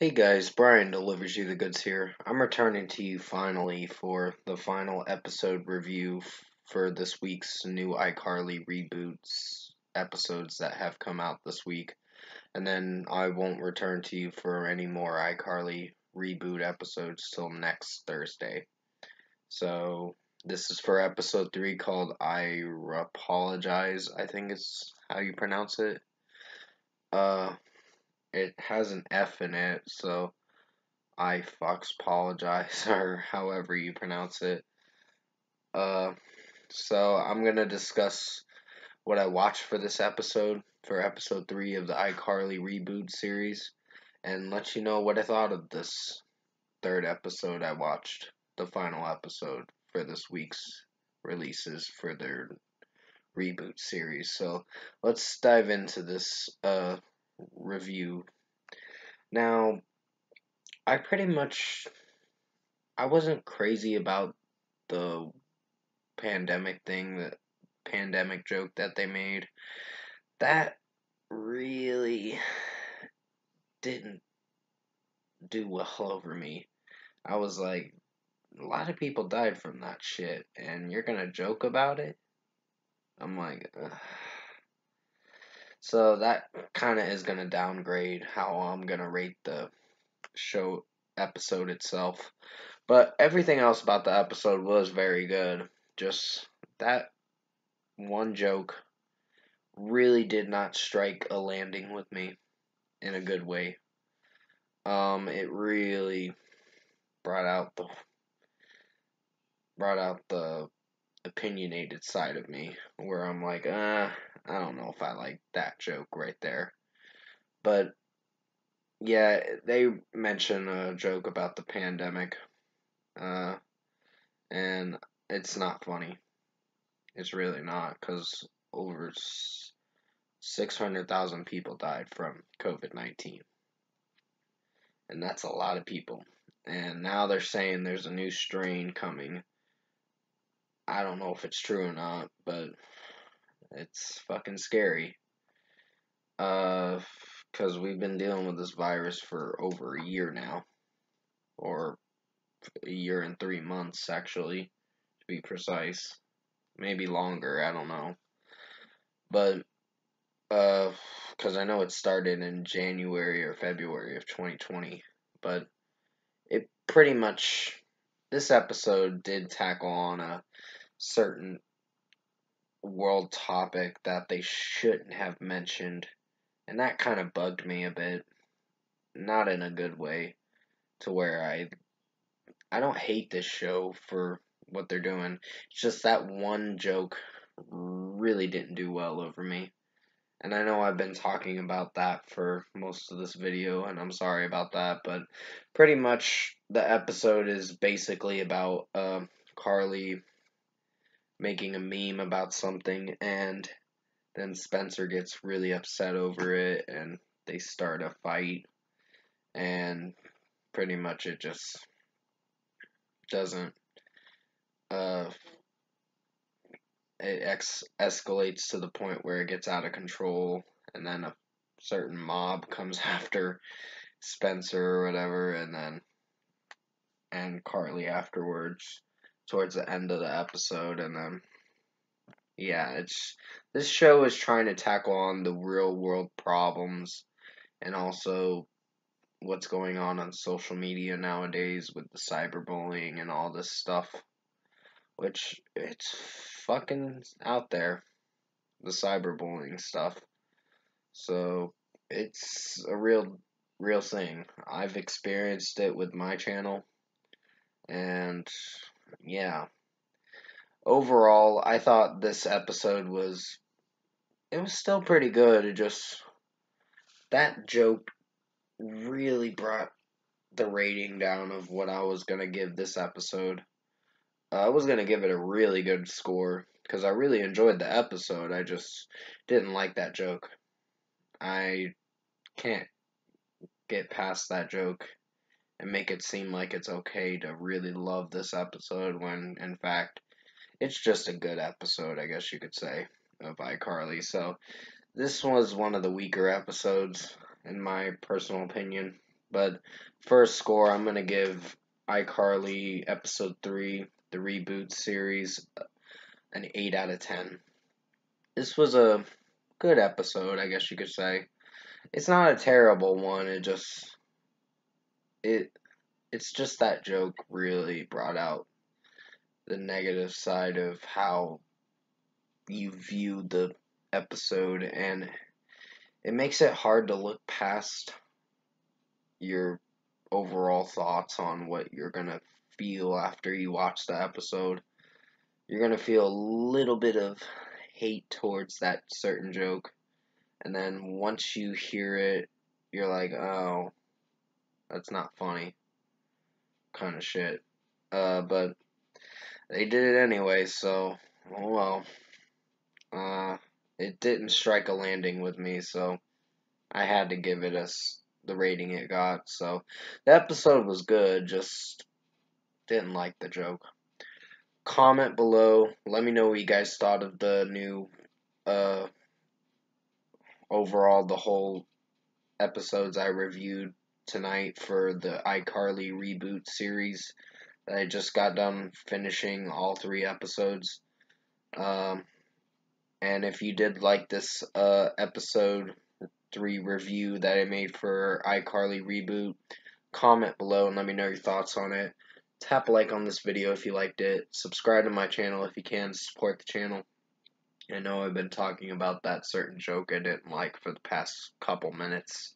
Hey guys, Brian delivers you the goods here. I'm returning to you finally for the final episode review for this week's new iCarly reboots episodes that have come out this week. And then I won't return to you for any more iCarly reboot episodes till next Thursday. So this is for episode 3 called I Apologize, I think is how you pronounce it. It has an F in it, so I Fox apologize or however you pronounce it. Uh, so I'm gonna discuss what I watched for this episode, for episode 3 of the iCarly reboot series, and let you know what I thought of this third episode I watched, the final episode for this week's releases for their reboot series. So let's dive into this review. Now, I pretty much I wasn't crazy about the pandemic thing, the pandemic joke that they made. That really didn't do well over me. I was like, a lot of people died from that shit, and you're gonna joke about it? I'm like, ugh. So that kind of is gonna downgrade how I'm gonna rate the show episode itself. But everything else about the episode was very good. Just that one joke really did not strike a landing with me in a good way. It really brought out the opinionated side of me, where I'm like, I don't know if I like that joke right there. But yeah, they mention a joke about the pandemic, uh, and it's not funny. It's really not, because over 600,000 people died from COVID-19. And that's a lot of people. And now they're saying there's a new strain coming. I don't know if it's true or not, but it's fucking scary. Because we've been dealing with this virus for over a year now, or a year and 3 months, actually, to be precise. Maybe longer, I don't know. But, because I know it started in January or February of 2020, but it pretty much, this episode did tackle on a certain world topic that they shouldn't have mentioned, and that kind of bugged me a bit. Not in a good way, to where I don't hate this show for what they're doing. It's just that one joke really didn't do well over me. And I know I've been talking about that for most of this video, and I'm sorry about that, but pretty much the episode is basically about Carly making a meme about something, and then Spencer gets really upset over it, and they start a fight, and pretty much it just doesn't, uh, escalates to the point where it gets out of control, and then a certain mob comes after Spencer or whatever, and Carly afterwards, towards the end of the episode, and then yeah, this show is trying to tackle on the real world problems, and also what's going on social media nowadays with the cyberbullying and all this stuff, which it's fucking out there, the cyberbullying stuff. So it's a real thing. I've experienced it with my channel, and yeah. Overall, I thought this episode was, it was still pretty good. It just, that joke really brought the rating down of what I was gonna give this episode. I was gonna give it a really good score because I really enjoyed the episode. I just didn't like that joke. I can't get past that joke and make it seem like it's okay to really love this episode when, in fact, it's just a good episode, I guess you could say, of iCarly. So this was one of the weaker episodes, in my personal opinion. But first score, I'm gonna give iCarly episode 3, the Reboot series, an 8 out of 10. This was a good episode, I guess you could say. It's not a terrible one. It it's just that joke really brought out the negative side of how you view the episode, and it makes it hard to look past your overall thoughts on what you're gonna feel after you watch the episode. You're gonna feel a little bit of hate towards that certain joke, and then once you hear it, you're like, oh, that's not funny, kind of shit. But they did it anyway, so oh well. It didn't strike a landing with me, so I had to give it the rating it got. So the episode was good, just didn't like the joke. Comment below. Let me know what you guys thought of the new, uh, overall, the whole episodes I reviewed tonight for the iCarly Reboot series. I just got done finishing all 3 episodes. Um, and if you did like this episode 3 review that I made for iCarly Reboot, comment below and let me know your thoughts on it. Tap a like on this video if you liked it. Subscribe to my channel if you can to support the channel. I know I've been talking about that certain joke I didn't like for the past couple minutes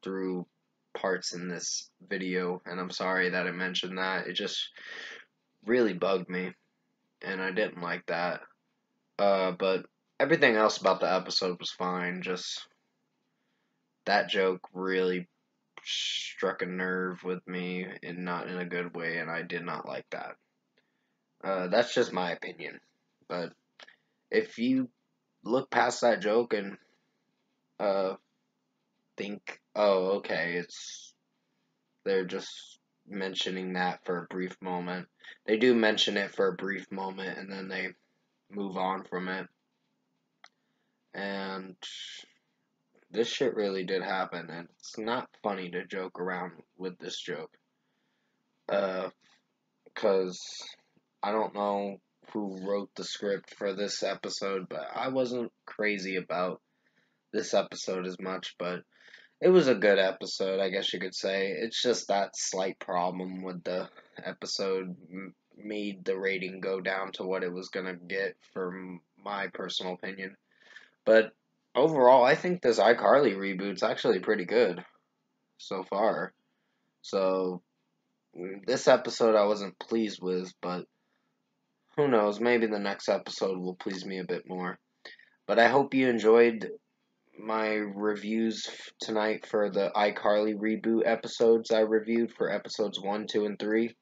through parts in this video, and I'm sorry that I mentioned that. It just really bugged me, and I didn't like that. But everything else about the episode was fine. Just that joke really struck a nerve with me, and not in a good way, and I did not like that. That's just my opinion. But if you look past that joke and uh, think, oh, okay, they're just mentioning that for a brief moment. They do mention it for a brief moment, and then they move on from it. And this shit really did happen, and it's not funny to joke around with this joke. Because I don't know who wrote the script for this episode, but I wasn't crazy about this episode as much, but it was a good episode, I guess you could say. It's just that slight problem with the episode made the rating go down to what it was going to get, for my personal opinion. But overall, I think this iCarly reboot's actually pretty good so far. So, this episode I wasn't pleased with, but who knows, maybe the next episode will please me a bit more. But I hope you enjoyed my reviews tonight for the iCarly reboot episodes I reviewed for episodes 1, 2, and 3.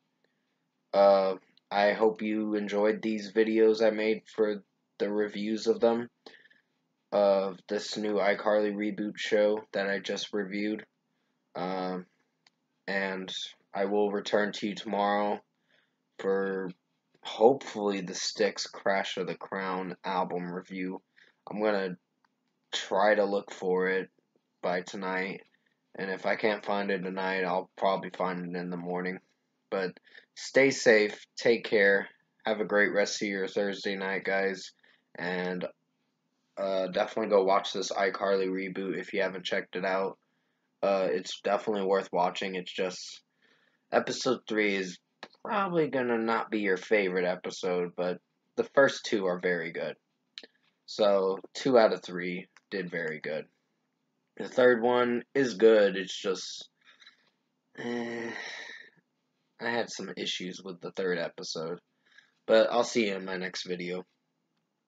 Uh, I hope you enjoyed these videos I made for the reviews of them, of this new iCarly reboot show that I just reviewed. And I will return to you tomorrow for hopefully the Styx Crash of the Crown album review. I'm gonna try to look for it by tonight, and if I can't find it tonight, I'll probably find it in the morning. But stay safe, take care, have a great rest of your Thursday night, guys, and definitely go watch this iCarly reboot if you haven't checked it out. It's definitely worth watching. It's just episode 3 is probably gonna not be your favorite episode, but the first 2 are very good. So 2 out of 3 did very good. The third one is good. It's just I had some issues with the third episode. But I'll see you in my next video.